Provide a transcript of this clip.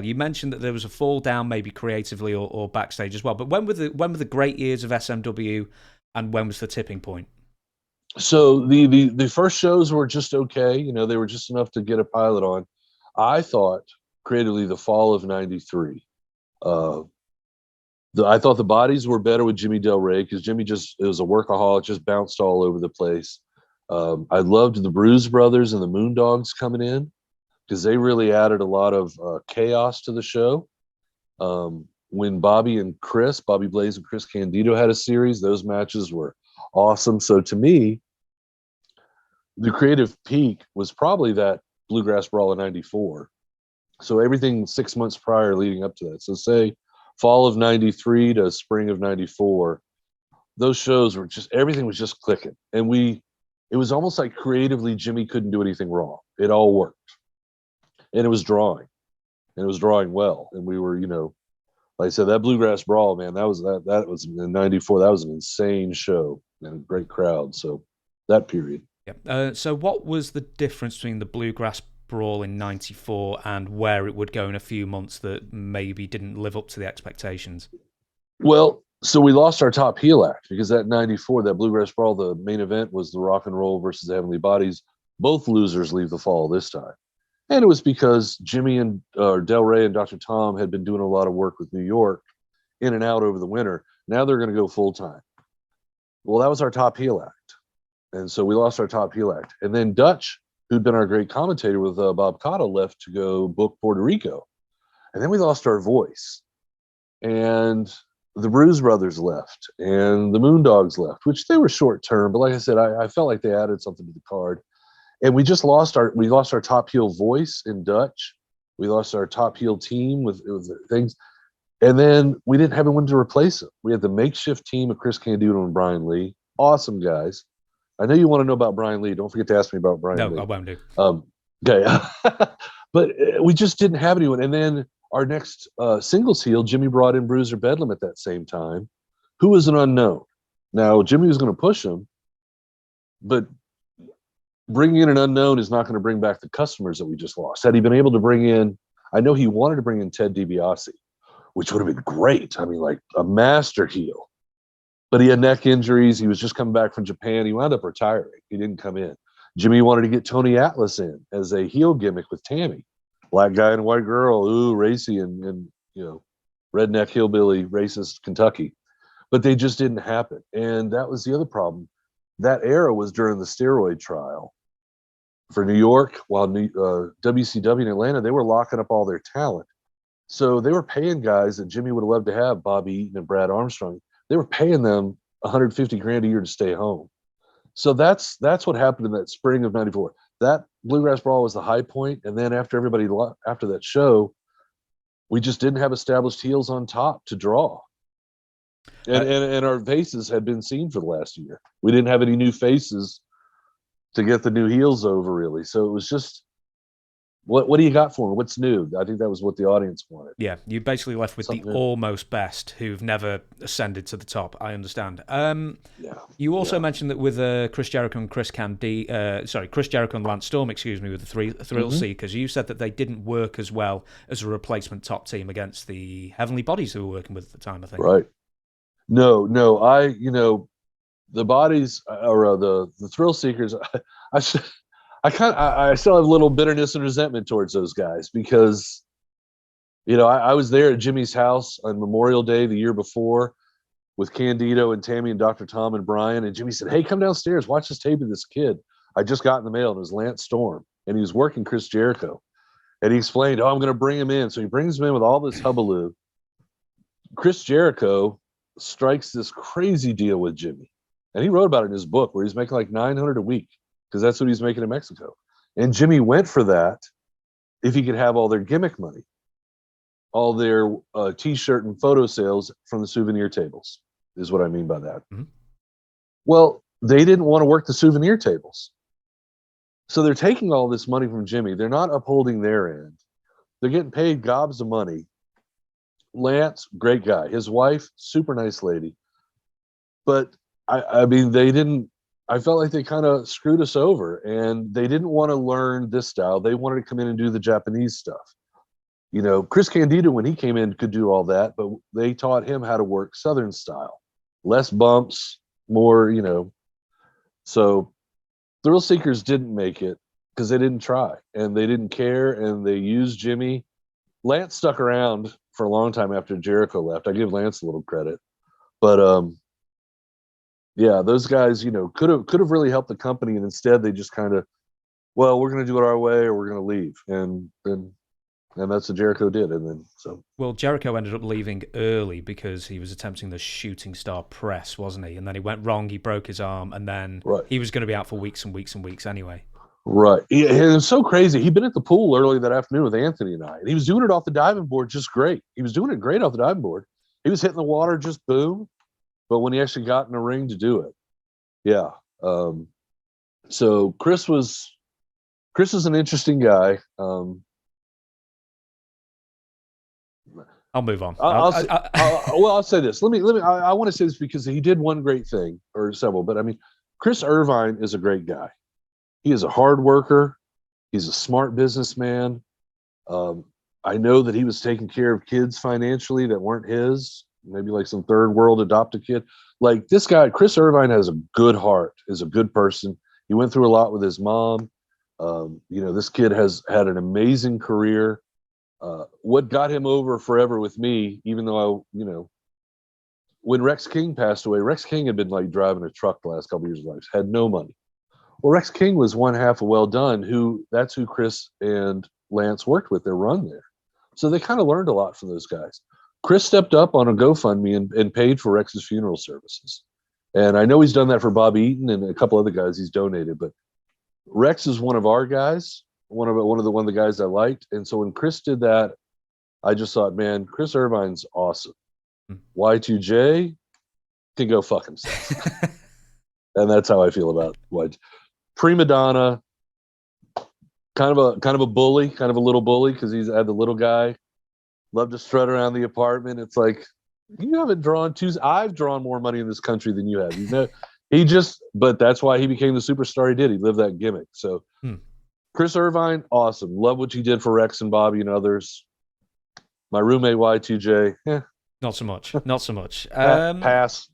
You mentioned that there was a fall down, maybe creatively or backstage as well. But when were the great years of SMW, and when was the tipping point? So the first shows were just okay. They were just enough to get a pilot on. I thought creatively the fall of '93. Uh, I thought the bodies were better with Jimmy Del Rey because Jimmy just it was a workaholic, just bounced all over the place. I loved the Bruise Brothers and the Moondogs coming in because they really added a lot of chaos to the show. When Bobby Blaze and Chris Candido had a series, those matches were awesome. So to me, the creative peak was probably that Bluegrass Brawl in '94. So everything 6 months prior leading up to that. So say fall of '93 to spring of '94, those shows were just everything was just clicking. And it was almost like creatively Jimmy couldn't do anything wrong. It all worked. And it was drawing. And it was drawing well. And we were, like I said, that Bluegrass Brawl, man, that was in '94. That was an insane show and a great crowd. So that period. Yeah. So what was the difference between the Bluegrass Brawl in '94 and where it would go in a few months that maybe didn't live up to the expectations? Well, so we lost our top heel act because that '94, that Bluegrass Brawl, the main event was the Rock and Roll versus the Heavenly Bodies. Both losers leave the fall this time. And it was because Jimmy and Del Rey and Dr. Tom had been doing a lot of work with New York in and out over the winter. Now they're going to go full time. Well, that was our top heel act. And so we lost our top heel act. And then Dutch, who'd been our great commentator with Bob Cotto, left to go book Puerto Rico. And then we lost our voice. And the Bruise Brothers left. And the Moondogs left, which they were short term. But like I said, I felt like they added something to the card. And we lost our top heel voice in Dutch. We lost our top heel team with things. And then we didn't have anyone to replace him. We had the makeshift team of Chris Candido and Brian Lee. Awesome guys. I know you want to know about Brian Lee. Don't forget to ask me about Brian No, Lee. I won't do. Okay. But we just didn't have anyone. And then our next singles heel, Jimmy brought in Bruiser Bedlam at that same time, who was an unknown. Now, Jimmy was going to push him, but bringing in an unknown is not going to bring back the customers that we just lost. Had he been able to bring in, I know he wanted to bring in Ted DiBiase, which would have been great. I mean, like a master heel. But he had neck injuries. He was just coming back from Japan. He wound up retiring. He didn't come in. Jimmy wanted to get Tony Atlas in as a heel gimmick with Tammy. Black guy and white girl, ooh, racy and redneck hillbilly, racist Kentucky. But they just didn't happen. And that was the other problem. That era was during the steroid trial. For New York, while WCW in Atlanta, they were locking up all their talent. So they were paying guys that Jimmy would have loved to have, Bobby Eaton and Brad Armstrong. They were paying them 150 grand a year to stay home. So that's what happened in that spring of '94. That Bluegrass Brawl was the high point, and then after after that show, we just didn't have established heels on top to draw. And our faces had been seen for the last year. We didn't have any new faces to get the new heels over, really. So it was just, what do you got for me? What's new? I think that was what the audience wanted. Yeah, you basically left with Something the new. almost best who've never ascended to the top. I understand. Yeah. You also Yeah. mentioned that with Chris Jericho and Chris Jericho and Lance Storm, excuse me, with the Thrillseekers, you said that they didn't work as well as a replacement top team against the Heavenly Bodies who were working with at the time, I think. Right. No, the bodies or the Thrillseekers, I still have a little bitterness and resentment towards those guys because, I was there at Jimmy's house on Memorial Day the year before with Candido and Tammy and Dr. Tom and Brian. And Jimmy said, "Hey, come downstairs, watch this tape of this kid I just got in the mail." And it was Lance Storm. And he was working Chris Jericho. And he explained, "Oh, I'm going to bring him in." So he brings him in with all this hubbub. Chris Jericho strikes this crazy deal with Jimmy. And he wrote about it in his book where he's making like $900 a week because that's what he's making in Mexico. And Jimmy went for that if he could have all their gimmick money, all their T-shirt and photo sales from the souvenir tables, is what I mean by that. Mm-hmm. Well, they didn't want to work the souvenir tables. So they're taking all this money from Jimmy. They're not upholding their end. They're getting paid gobs of money. Lance, great guy. His wife, super nice lady. But I mean, I felt like they kind of screwed us over and they didn't want to learn this style. They wanted to come in and do the Japanese stuff. Chris Candido, when he came in, could do all that, but they taught him how to work Southern style, less bumps, more, So Thrillseekers didn't make it because they didn't try and they didn't care, and they used Jimmy. Lance stuck around for a long time after Jericho left. I give Lance a little credit, but yeah, those guys, could have really helped the company, and instead they just kind of, well, we're going to do it our way or we're going to leave, and that's what Jericho did, and then so. Well, Jericho ended up leaving early because he was attempting the shooting star press, wasn't he? And then he went wrong. He broke his arm, and then he was going to be out for weeks and weeks and weeks anyway. Right. And it's so crazy. He'd been at the pool early that afternoon with Anthony and I, and he was doing it off the diving board just great. He was doing it great off the diving board. He was hitting the water just boom. But when he actually got in the ring to do it, yeah. So Chris is an interesting guy. I'll move on. I'll say this. I want to say this because he did one great thing, or several, but I mean, Chris Irvine is a great guy. He is a hard worker. He's a smart businessman. I know that he was taking care of kids financially that weren't his, maybe like some third world adopted kid. Like this guy, Chris Irvine, has a good heart, is a good person. He went through a lot with his mom. This kid has had an amazing career. What got him over forever with me, even though when Rex King passed away, Rex King had been like driving a truck the last couple of years of his life, had no money. Well, Rex King was one half of Well Done, that's who Chris and Lance worked with their run there. So they kind of learned a lot from those guys. Chris stepped up on a GoFundMe and paid for Rex's funeral services. And I know he's done that for Bobby Eaton and a couple other guys he's donated, but Rex is one of our guys, one of the guys I liked. And so when Chris did that, I just thought, man, Chris Irvine's awesome. Y2J can go fuck himself. And that's how I feel about Y2J. Prima donna, kind of a bully, kind of a little bully, because he's had the little guy, loved to strut around the apartment. It's like, you haven't drawn I've drawn more money in this country than you have. But that's why he became the superstar he did. He lived that gimmick. So Chris Irvine, awesome. Love what he did for Rex and Bobby and others. My roommate Y2J, Not so much. Pass.